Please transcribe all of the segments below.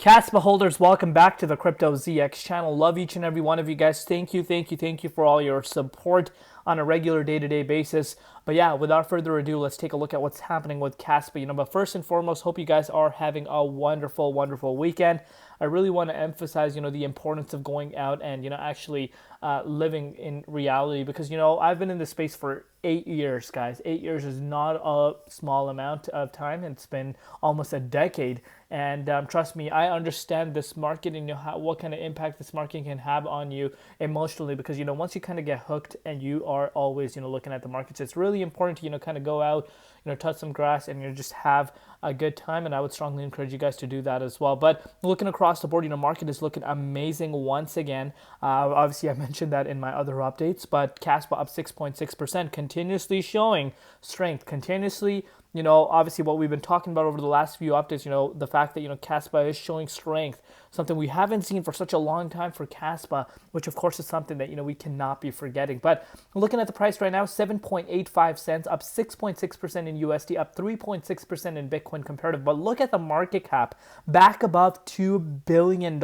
Kaspa holders, welcome back to the Crypto ZX channel. Love each and every one of you guys. Thank you for all your support on a regular day-to-day basis. But yeah, without further ado, let's take a look at what's happening with Kaspa. But first and foremost, hope you guys are having a wonderful, wonderful weekend. I really want to emphasize, the importance of going out and, actually living in reality because, I've been in this space for 8 years, guys. 8 years is not a small amount of time. It's been almost a decade. And trust me, I understand this market and what kind of impact this market can have on you emotionally because, once you kind of get hooked and you are always, looking at the markets, it's really important to, kind of go out, touch some grass and just have a good time. And I would strongly encourage you guys to do that as well. But looking across the board, market is looking amazing once again. Obviously, I mentioned that in my other updates, but Kaspa up 6.6%, continuously showing strength, continuously. Obviously what we've been talking about over the last few updates, the fact that, Kaspa is showing strength, something we haven't seen for such a long time for Kaspa, which of course is something that, we cannot be forgetting. But looking at the price right now, 7.85 cents, up 6.6% in USD, up 3.6% in Bitcoin comparative. But look at the market cap, back above $2 billion.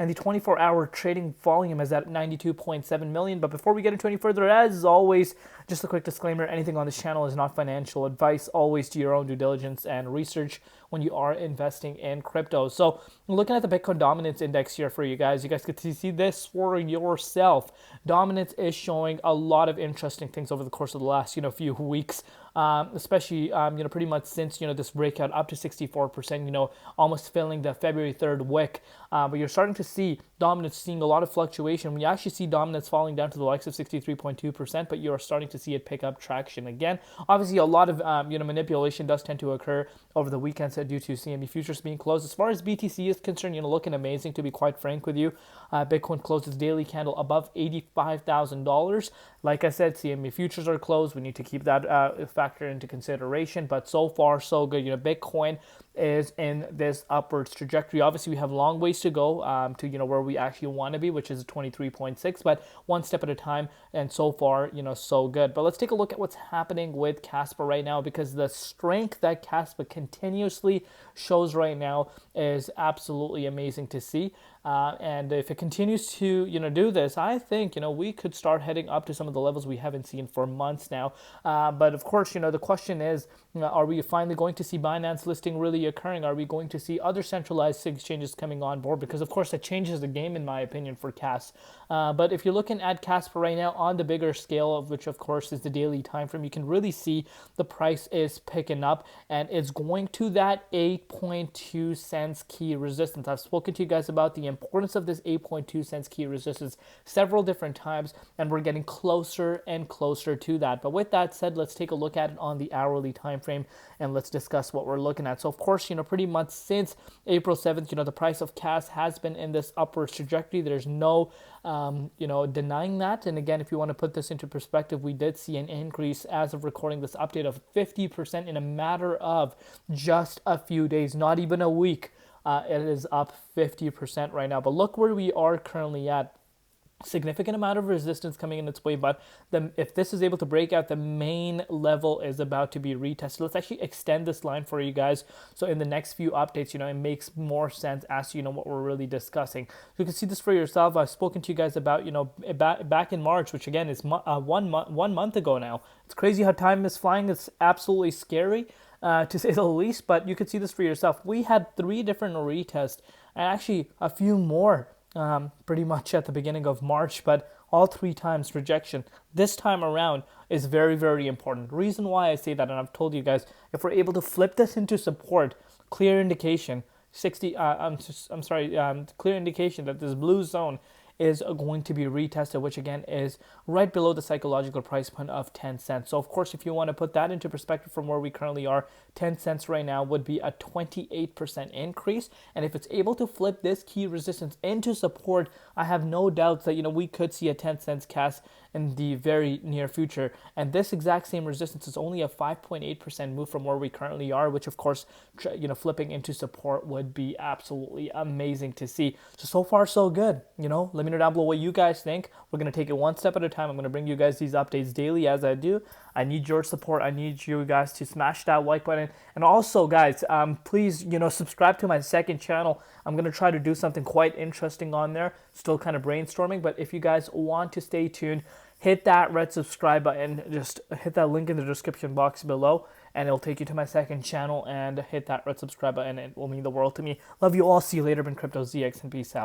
And the 24-hour trading volume is at 92.7 million. But before we get into any further, as always, just a quick disclaimer, anything on this channel is not financial advice. Always do your own due diligence and research when you are investing in crypto. So looking at the Bitcoin dominance index here for you guys get to see this for yourself. Dominance is showing a lot of interesting things over the course of the last, few weeks. Especially, pretty much since, this breakout up to 64%, almost filling the February 3rd wick. But you're starting to see dominance seeing a lot of fluctuation. When you actually see dominance falling down to the likes of 63.2%, but you're starting to see it pick up traction again. Obviously, a lot of, manipulation does tend to occur over the weekends due to CME futures being closed. As far as BTC is concerned, looking amazing, to be quite frank with you. Bitcoin closed its daily candle above $85,000. Like I said, CME futures are closed. We need to keep that factor into consideration, but so far so good. Bitcoin is in this upwards trajectory. Obviously, we have long ways to go to where we actually want to be, which is 23.6, but one step at a time. And so far, so good. But let's take a look at what's happening with Kaspa right now, because the strength that Kaspa continuously shows right now is absolutely amazing to see. And if it continues to, do this, I think, we could start heading up to some of the levels we haven't seen for months now. But of course, the question is, are we finally going to see Binance listing really occurring? Are we going to see other centralized exchanges coming on board? Because of course that changes the game, in my opinion, for Kas. But if you're looking at Kaspa right now on the bigger scale, of which of course is the daily time frame, you can really see the price is picking up and it's going to that 8.2 cents key resistance. I've spoken to you guys about the importance of this 8.2 cents key resistance several different times, and we're getting closer and closer to that. But with that said, let's take a look at it on the hourly time frame and let's discuss what we're looking at. So of course, pretty much since April 7th, the price of Kas has been in this upward trajectory. There's no denying that. And again, if you want to put this into perspective, we did see an increase as of recording this update of 50% in a matter of just a few days, not even a week. It is up 50% right now. But look where we are currently at. Significant amount of resistance coming in its way, but if this is able to break out, the main level is about to be retested. Let's actually extend this line for you guys, so in the next few updates, it makes more sense as to what we're really discussing. You can see this for yourself. I've spoken to you guys about back in March, which again is 1 month ago now. It's crazy how time is flying. It's absolutely scary, to say the least. But you can see this for yourself. We had 3 different retests and actually a few more. Pretty much at the beginning of March, but all 3 times rejection. This time around is very, very important. Reason why I say that, and I've told you guys, if we're able to flip this into support, clear indication, clear indication that this blue zone is going to be retested, which again is right below the psychological price point of 10 cents. So of course, if you want to put that into perspective from where we currently are, 10 cents right now would be a 28% increase. And if it's able to flip this key resistance into support, I have no doubts that, we could see a 10 cents Kas in the very near future. And this exact same resistance is only a 5.8% move from where we currently are, which of course, flipping into support would be absolutely amazing to see. So far so good. Let me me know down below what you guys think. We're going to take it one step at a time. I'm going to bring you guys these updates daily as I do. I need your support. I need you guys to smash that like button. And also, guys, please, subscribe to my second channel. I'm going to try to do something quite interesting on there. Still kind of brainstorming, but if you guys want to stay tuned, hit that red subscribe button. Just hit that link in the description box below, and it'll take you to my second channel, and hit that red subscribe button. It will mean the world to me. Love you all. See you later. Been Crypto ZX, and peace out.